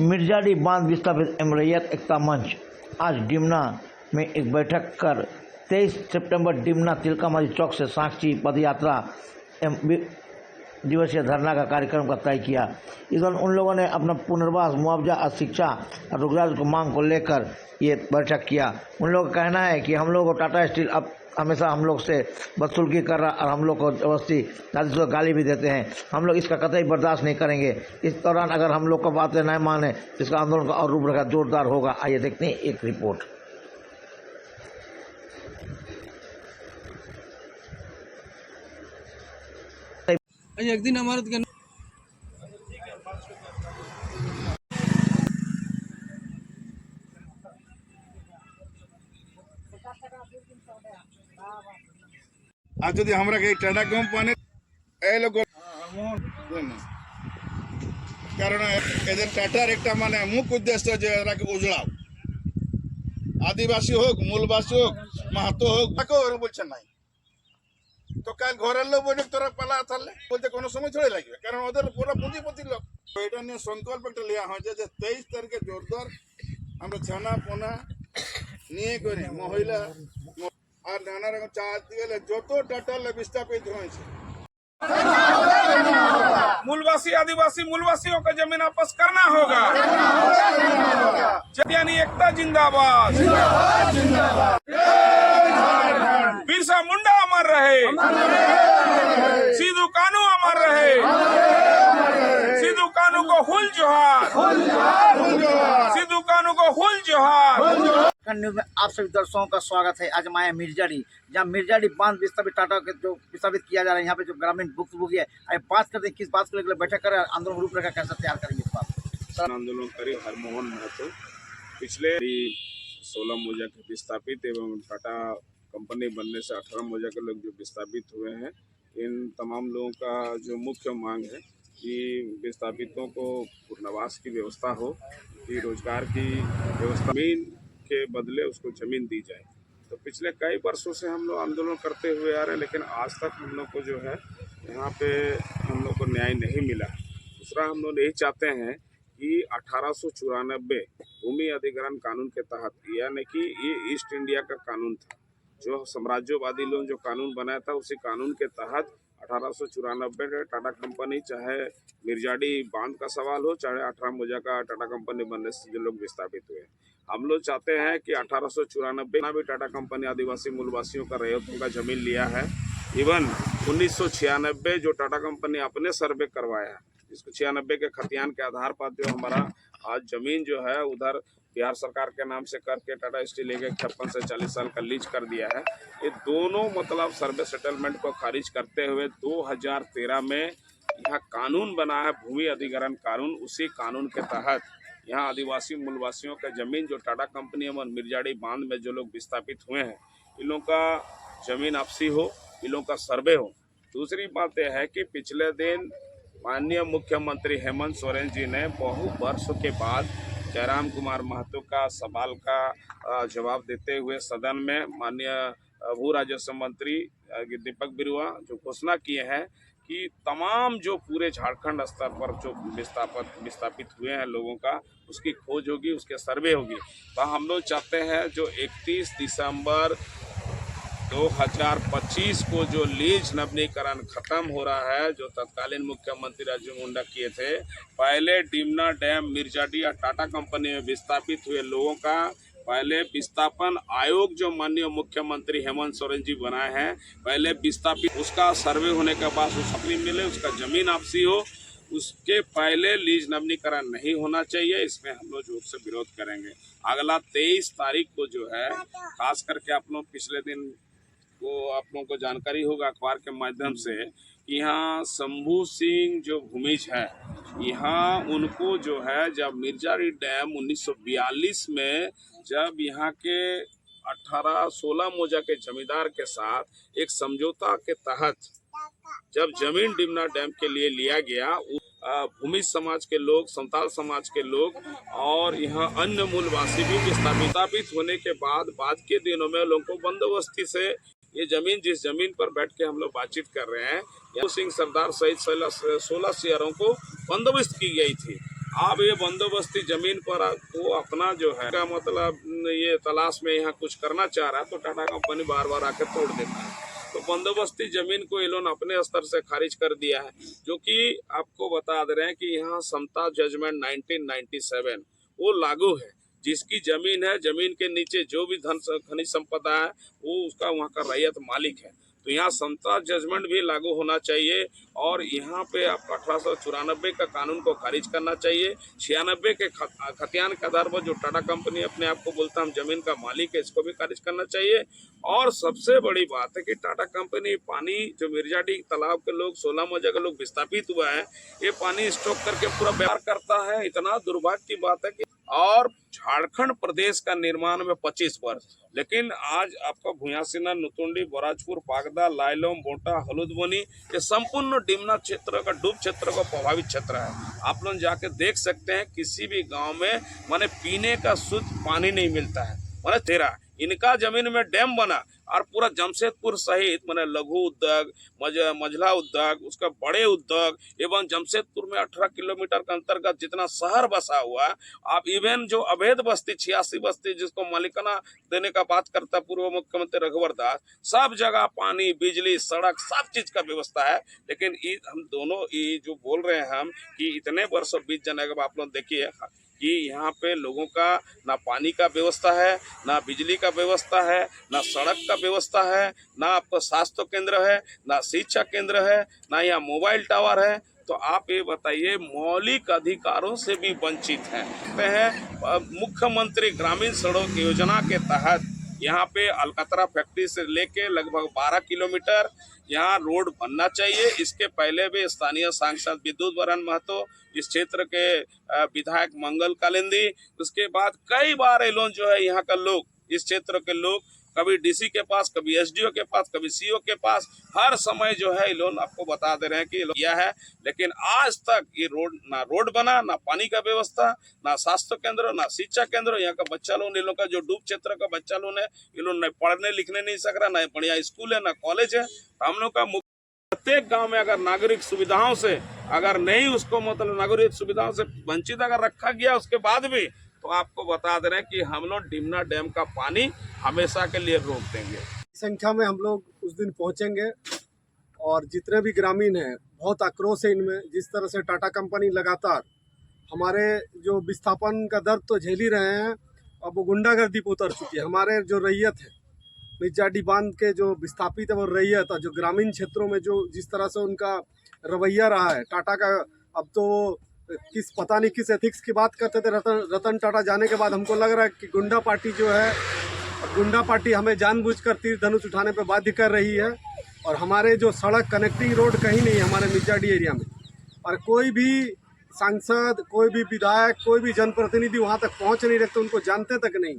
मिर्जाडी बांध विस्थापित एवं रैयत एकता मंच आज डिमना में एक बैठक कर 23 सितंबर डिमना तिलकामाझी चौक से साक्षी पदयात्रा एवं दिवसीय धरना का कार्यक्रम का तय किया। इस दौरान उन लोगों ने अपना पुनर्वास, मुआवजा और शिक्षा और रोजगार को मांग को लेकर ये बैठक किया। उन लोगों का कहना है कि हम लोग को टाटा स्टील अब हमेशा हम लोग से बदसुल्की कर रहा और हम लोग को जबरदस्ती गाली भी देते हैं। हम लोग इसका कतई बर्दाश्त नहीं करेंगे। इस दौरान अगर हम लोग को बातें नहीं माने तो इसका आंदोलन का और रूपरेखा जोरदार होगा। आइए देखते हैं एक रिपोर्ट। एक दिन हमारे आज যদি আমরা এই টাটা কোম্পানি এই লোক কারণ এদের টাটার একটা মানে মুখ্য উদ্দেশ্য যে এরাকে উজড়াও, আদিবাসী হোক, মূলবাসী হোক, মাহাতো হোক, তাকেও ওরা বলছেন নাই। তো কাল ঘরের লোক বৈঠক তোরা পালা থাকলে বলতে কোনো সময় ছড়ে লাগবে, কারণ ওদের পুরো পুঁজিপতি লোক। এটা নিয়ে সংকল্প একটা নেওয়া হয়েছে যে 23 তারিখে জোরদার আমরা ছানা পোনা নিয়ে করে মহিলা আর নানা রকম চালাতে গেলে যত টাটা विस्थापित হয়েছে मूलवासी आदिवासी मूलवासियों का जमीन वापस करना होगा। यानी एकता जिंदाबाद, बिरसा मुंडा अमर रहे, सिद्धू कानू अमर रहे, सिद्धू कानू को हुल जोहार, सिद्धू कानू को हुल जोहार। न्यूज में आप सभी दर्शकों का स्वागत है। आज माया मिर्जाडी, जहाँ मिर्जाडी बांध विस्थापित टाटा के जो विस्थापित किया जा रहा है, यहाँ पे जो ग्रामीण भुक्तभोगी है, आइए बात करते हैं किस बात को लेकर बैठक कर आंदोलन रूपरेखा कैसे तैयार करेंगे इस बात। आंदोलन करी हरमोहन महतो पिछले 16 मोजा के विस्थापित एवं टाटा कंपनी बनने से 18 मोजा के लोग जो विस्थापित हुए हैं, इन तमाम लोगों का जो मुख्य मांग है कि विस्थापितों को पुनर्वास की व्यवस्था हो, कि रोजगार की व्यवस्था, जमीन के बदले उसको जमीन दी जाए। तो पिछले कई वर्षों से हम लोग आंदोलन करते हुए आ रहे हैं, लेकिन आज तक हम लोग को जो है यहाँ पे हम लोग को न्याय नहीं मिला। दूसरा, हम लोग यही चाहते हैं कि 1894 भूमि अधिग्रहण कानून के तहत, यानी कि ये ईस्ट इंडिया का कानून था, जो साम्राज्यवादी लोग जो कानून बनाया था, उसी कानून के तहत 1894 टाटा कंपनी, चाहे मिर्जाडी बांध का सवाल हो, चाहे 18 मोजा का टाटा कंपनी बनने से जो लोग विस्थापित हुए, हम लोग चाहते हैं कि 1894 भी टाटा कंपनी आदिवासी मूलवासियों का रैयतों का जमीन लिया है। इवन 1996 जो टाटा कंपनी अपने सर्वे करवाया है, जिसको 96 के खतियान के आधार पर जो हमारा आज जमीन जो है उधर बिहार सरकार के नाम से करके टाटा स्टील लेके 56 से 40 साल का लीज कर दिया है। ये दोनों मतलब सर्वे सेटलमेंट को खारिज करते हुए 2013 में यहाँ कानून बना है, भूमि अधिग्रहण कानून। उसी कानून के तहत यहाँ आदिवासी मूलवासियों का जमीन जो टाटा कंपनी एवं मिर्जाडी बांध में जो लोग विस्थापित हुए हैं, इन लोगों का जमीन आपसी हो, इन लोगों का सर्वे हो। दूसरी बात यह है कि पिछले दिन माननीय मुख्यमंत्री हेमंत सोरेन जी ने बहु वर्षों के बाद जयराम कुमार महतो का सवाल का जवाब देते हुए सदन में माननीय भू राजस्व मंत्री दीपक बिरुआ जो घोषणा किए हैं कि तमाम जो पूरे झारखंड स्तर पर जो विस्थापित हुए हैं लोगों का, उसकी खोज होगी, उसके सर्वे होगी। तो हम लोग चाहते हैं जो 31 दिसंबर 2025 को जो लीज नवीनीकरण खत्म हो रहा है, जो तत्कालीन मुख्यमंत्री राजीव मुंडा किए थे, पहले डिमना डैम, मिर्जाडी या टाटा कंपनी में विस्थापित हुए लोगों का पहले विस्थापन आयोग जो माननीय मुख्यमंत्री हेमंत सोरेन जी बनाए हैं, पहले विस्थापित उसका सर्वे होने के बाद उसकी मिले, उसका जमीन आपसी हो, उसके पहले लीज नवीनीकरण नहीं होना चाहिए। इसमें हम लोग जोर से विरोध करेंगे। अगला 23 तारीख को जो है, खास करके आप लोग पिछले दिन को आप लोगों को जानकारी होगा अखबार के माध्यम से, यहाँ शंभू सिंह जो भूमिज है, यहाँ उनको जो है जब मिर्जाडी डैम 1942 में जब यहाँ के 16 मोजा के जमींदार के साथ एक समझौता के तहत जब जमीन डिमना डैम के लिए लिया गया, भूमि समाज के लोग, संताल समाज के लोग और यहाँ अन्य मूलवासी भी विस्थापित होने के बाद के दिनों में लोगों को बंदोबस्ती से ये जमीन, जिस जमीन पर बैठ के हम लोग बातचीत कर रहे हैं, सिंह सरदार सहित 16 सीआरों को बंदोबस्त की गई थी। आप ये बंदोबस्ती जमीन पर वो अपना जो है का मतलब ये तलाश में यहाँ कुछ करना चाह रहा है तो टाटा कंपनी बार बार आकर तोड़ देता है। तो बंदोबस्ती जमीन को ये लोग अपने स्तर से खारिज कर दिया है, जो कि आपको बता दे रहे हैं कि यहाँ समता जजमेंट 1997 वो लागू है। जिसकी जमीन है, जमीन के नीचे जो भी धन खनिज संपदा है वो उसका वहाँ का रैयत मालिक है। तो यहाँ समता जजमेंट भी लागू होना चाहिए और यहाँ पे आपका 1894 का कानून को खारिज करना चाहिए। 96 के खतियान के आधार पर जो टाटा कंपनी अपने आप को बोलता है हम जमीन का मालिक है, इसको भी खारिज करना चाहिए। और सबसे बड़ी बात है कि टाटा कंपनी पानी जो मिर्जाडी तालाब के लोग 16 मौजा के लोग विस्थापित हुआ है, ये पानी स्टॉक करके पूरा व्यवहार करता है। इतना दुर्भाग्य की बात है कि और झारखंड प्रदेश का निर्माण में 25 वर्ष, लेकिन आज आपका भुयासिना, नुतुंडी, बराजपुर, बागदा, लाइलोम, बोटा, हलुदबनी ये संपूर्ण डिमना क्षेत्र का डूब क्षेत्र का प्रभावित क्षेत्र है। आप लोग जाके देख सकते हैं किसी भी गांव में माने पीने का शुद्ध पानी नहीं मिलता है। माने तेरा इनका जमीन में डैम बना और पूरा जमशेदपुर सहित माने लघु उद्योग, मझला उद्योग, उसका बड़े उद्योग एवं जमशेदपुर में 18 किलोमीटर के अंतर्गत जितना शहर बसा हुआ है, आप इवन जो अवैध बस्ती 86 बस्ती जिसको मालिकाना देने का बात करता पूर्व मुख्यमंत्री रघुवर दास, सब जगह पानी, बिजली, सड़क सब चीज का व्यवस्था है। लेकिन हम दोनों ये जो बोल रहे हैं हम कि इतने वर्षों बीत जाने के बाद आप लोग देखिए कि यहाँ पे लोगों का ना पानी का व्यवस्था है, ना बिजली का व्यवस्था है, ना सड़क का व्यवस्था है, ना आपका स्वास्थ्य केंद्र है, ना शिक्षा केंद्र है, ना यहाँ मोबाइल टावर है। तो आप ये बताइए मौलिक अधिकारों से भी वंचित हैं। मुख्यमंत्री ग्रामीण सड़क योजना के तहत यहाँ पे अलकतरा फैक्ट्री से लेके लगभग 12 किलोमीटर यहाँ रोड बनना चाहिए। इसके पहले भी स्थानीय सांसद विद्युत वरण महतो, इस क्षेत्र के विधायक मंगल कालिंदी, उसके बाद कई बार ये लोग जो है यहाँ का लोग, इस क्षेत्र के लोग कभी डीसी के पास, कभी एसडीओ के पास, कभी सीओ के पास, हर समय जो है ये लोग आपको बता दे रहे हैं कि ये लोग किया है। लेकिन आज तक ये रोड बना, ना पानी का व्यवस्था, ना स्वास्थ्य केंद्र, ना शिक्षा केंद्र। यहाँ का बच्चा लोग, इन लोग का जो डूब क्षेत्र का बच्चा लोग है, ये लोग न पढ़ने लिखने नहीं सक रहा, ना बढ़िया स्कूल है, ना कॉलेज है। हम लोग का प्रत्येक गांव में अगर नागरिक सुविधाओं से अगर नहीं उसको मतलब नागरिक सुविधाओं से वंचित अगर रखा गया उसके बाद भी, तो आपको बता दे रहे हैं कि हम लोग डिमना डैम का पानी हमेशा के लिए रोक देंगे। संख्या में हम लोग उस दिन पहुंचेंगे और जितने भी ग्रामीण हैं बहुत आक्रोश है इनमें। जिस तरह से टाटा कंपनी लगातार हमारे जो विस्थापन का दर्द तो झेल ही रहे हैं, अब वो गुंडागर्दी पर उतर चुकी है। हमारे जो रैयत है, मिर्जाडी बांध के जो विस्थापित है वो रैयत, जो ग्रामीण क्षेत्रों में जो जिस तरह से उनका रवैया रहा है टाटा का, अब तो पता नहीं किस एथिक्स की बात करते थे। रतन टाटा जाने के बाद हमको लग रहा है कि गुंडा पार्टी जो है, गुंडा पार्टी हमें जानबूझकर तीर धनुष उठाने पर बाध्य कर रही है। और हमारे जो सड़क कनेक्टिंग रोड कहीं नहीं है हमारे मिर्जाडी एरिया में, और कोई भी सांसद, कोई भी विधायक, कोई भी जनप्रतिनिधि वहाँ तक पहुँच नहीं रखते, उनको जानते तक नहीं।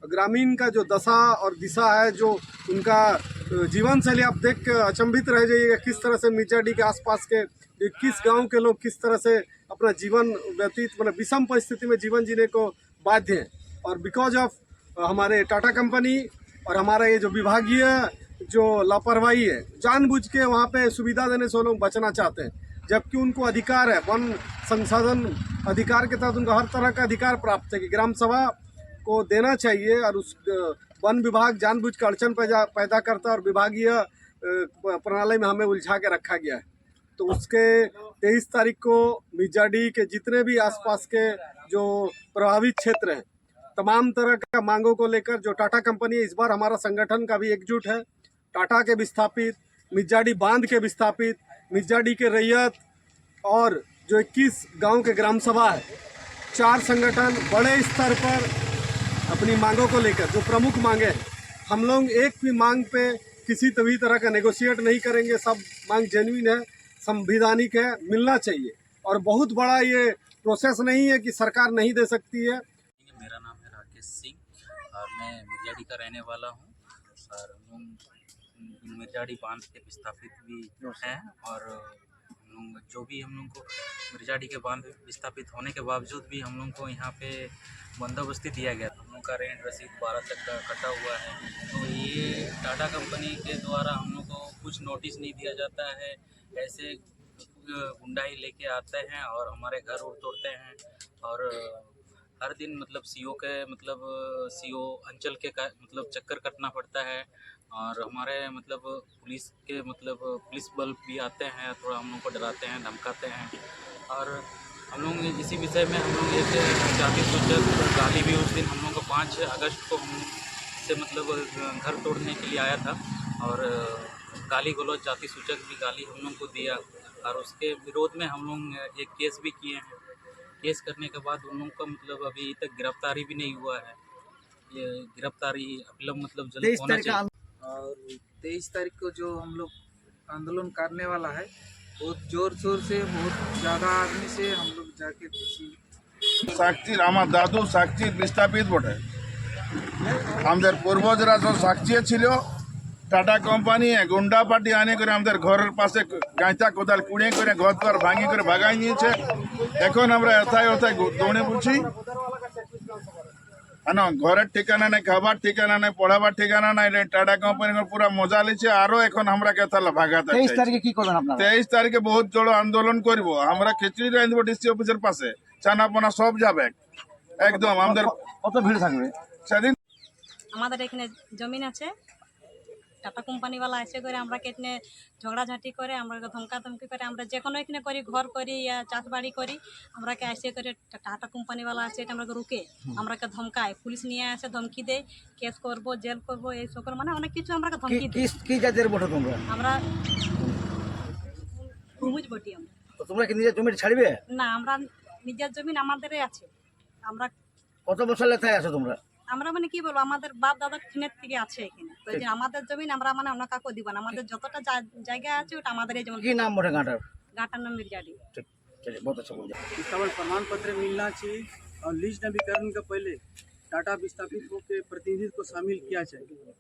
ग्रामीण का जो दशा और दिशा है, जो उनका जीवन शैली, आप देख के अचंभित रह जाइएगा किस तरह से मिर्जाडी के आसपास के 21 गांव के लोग किस तरह से अपना जीवन व्यतीत, मतलब विषम परिस्थिति में जीवन जीने को बाध्य हैं। और बिकॉज ऑफ हमारे टाटा कंपनी और हमारा ये जो विभागीय जो लापरवाही है, जानबूझ के वहाँ पे सुविधा देने से वो लोग बचना चाहते हैं, जबकि उनको अधिकार है, वन संसाधन अधिकार के तहत उनको हर तरह का अधिकार प्राप्त है कि ग्राम सभा को देना चाहिए। और उस वन विभाग जानबूझ कर अड़चन पैदा करता है और विभागीय प्रणाली में हमें उलझा के रखा गया है। तो उसके 23 तारीख को मिर्जाडी के जितने भी आसपास के जो प्रभावित क्षेत्र हैं, तमाम तरह का मांगों को लेकर जो टाटा कंपनी है, इस बार हमारा संगठन का भी एकजुट है। टाटा के विस्थापित, मिर्जाडी बांध के विस्थापित, मिर्जाडी के रैयत और जो 21 गांव के ग्राम सभा है, 4 संगठन बड़े स्तर पर अपनी मांगों को लेकर, जो प्रमुख मांगे हैं, हम लोग एक भी मांग पे किसी भी तरह का नेगोशिएट नहीं करेंगे। सब मांग जेन्युइन है, संवैधानिक है, मिलना चाहिए। और बहुत बड़ा ये प्रोसेस नहीं है कि सरकार नहीं दे सकती है। मेरा नाम है राकेश सिंह और मैं मिर्जाडी का रहने वाला हूँ। और हम मिर्जाडी बांध के विस्थापित भी हैं और हम लोग जो भी हम लोग को मिर्जाडी के बांध विस्थापित होने के बावजूद भी हम लोग को यहाँ पे बंदोबस्ती दिया गया। हम लोग का रेंट रसीद 12 तक का कटा हुआ है। तो ये टाटा कंपनी के द्वारा हम लोग को कुछ नोटिस नहीं दिया जाता है। ऐसे गुंडाई लेके आते हैं और हमारे घर उड़ तोड़ते हैं। और हर दिन मतलब सीओ के मतलब सीओ अंचल के मतलब चक्कर कटना पड़ता है। और हमारे मतलब पुलिस के मतलब पुलिस बल भी आते हैं, थोड़ा हम लोग को डराते हैं, धमकाते हैं। और हम लोग इसी विषय में हम लोग एक जाति सूचक गाली भी उस दिन हम लोग को 5 अगस्त को हम से मतलब घर तोड़ने के लिए आया था और गाली गलौज जाति सूचक भी गाली हम लोग को दिया। और उसके विरोध में हम लोग एक केस भी किए हैं। केस करने के बाद उन लोगों का मतलब अभी तक गिरफ्तारी भी नहीं हुआ है। ये गिरफ्तारी अविलंब मतलब जल्द होना चाहिए। और 23 तारीख को जो हम लोग आंदोलन करने वाला है, बहुत जोर शोर से, बहुत ज़्यादा आदमी से हम लोग जाके साक्षी আমার দাদু সাক্ষী বিস্তাপিত বটে। আমাদের পূর্বজরা সব সাক্ষী ছিল। টাটা কোম্পানি গুন্ডা পার্টি আনে করে আমাদের ঘরের পাশে গাঁথা কোদাল কুড়িয়ে করে ঘর দ্বার ভাঙি করে ভাগাই নিয়েছে। এখন আমরা এথায় ওথায় দৌড়ে বুঝছি না, ঘরের ঠিকানা নেই, খাবার ঠিকানা নেই, পড়াবার ঠিকানা নাই। টাটা কোম্পানি পুরো মজা লিছে। আরো এখন আমরা কেতালা ভাগাতে 23 তারিখে কি করবেন আপনারা? 23 তারিখে বহুত জোর আন্দোলন করব। আমরা খিচুড়ি রাঁধব দেবো ডিসি অফিসের পাশে, চানাপোনা সব যাবে একদম। আমাদের কত ভিড় থাকবে সেদিন? আমাদের এখানে জমিন আছে, টাটা কোম্পানিওয়ালা এসে করে আমরা এখানে ঝগড়াঝাটি করে, আমরা ধমকাধমকি করে, আমরা যে কোনো এখানে করি, ঘর করি ইয়া চাষবাড়ি করি, আমরাকে এসে করে টাটা কোম্পানিওয়ালা আছে এটা আমরা রুকে, আমরাকে ধমকায়, পুলিশ নিয়ে আসে, ধমকি দেয়, কেস করব, জেল করব, এই সকল মানে অনেক কিছু আমরা ধমকি দিই। কি জাতের বটে তোমরা? আমরা ভূমিজ বটি। আমরা তো তোমরা কি নিজের জমি ছাড়বে না, আমরা নিজের জমিন আমাদেরই আছে। আমরা কত বছর লেথায় আছো তোমরা? আমরা মানে কি বলবো, আমাদের বাপ দাদার দিনের থেকে আছে এখানে, তো এই যে আমাদের জমিন আমরা মানে অন্য কাউকে দিব না। আমাদের যতটা জায়গা আছে ওটা আমাদের এই জমি। কি নাম বটে গাঁটার? गाटा नाम मिर्जाडी। ठीक, चलिए बहुत अच्छा बोल दिया। इसका प्रमाण पत्र मिलना चाहिए और लीज नवीकरण का पहले टाटा विस्थापित होकर प्रतिनिधित्व को शामिल किया चाहिए।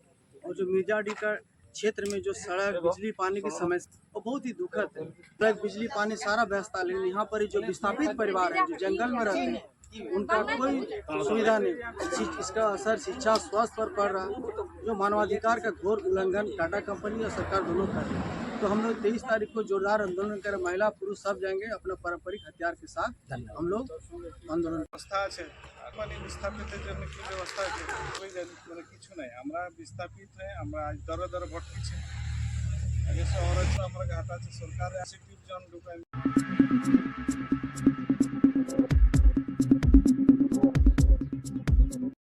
और जो मिर्जाडी का क्षेत्र में जो सड़क, बिजली, पानी की समस्या वो बहुत ही दुखद है। सड़क, बिजली, पानी सारा व्यवस्था, लेकिन यहाँ पर जो विस्थापित परिवार है जो जंगल में रहते हैं उनका कोई सुविधा नहीं। इसका असर शिक्षा, स्वास्थ्य पर पड़ रहा है, जो मानवाधिकार का घोर उल्लंघन टाटा कंपनी और सरकार दोनों कर रही है। तो हम लोग 23 तारीख को जोरदार आंदोलन कर, महिला पुरुष सब जाएंगे अपना पारंपरिक हथियार के साथ। हम लोग आंदोलन व्यवस्था আছে মানে বিস্তাপিতের জন্য কি ব্যবস্থা আছে ওই মানে কিছু নাই। আমরা বিস্তাপিত হয়ে আমরা আজ দরে দরে ভটকিছি। আগে শহরে তো আমরা ঘাটা আছে, সরকার আছে জন ঢুকাই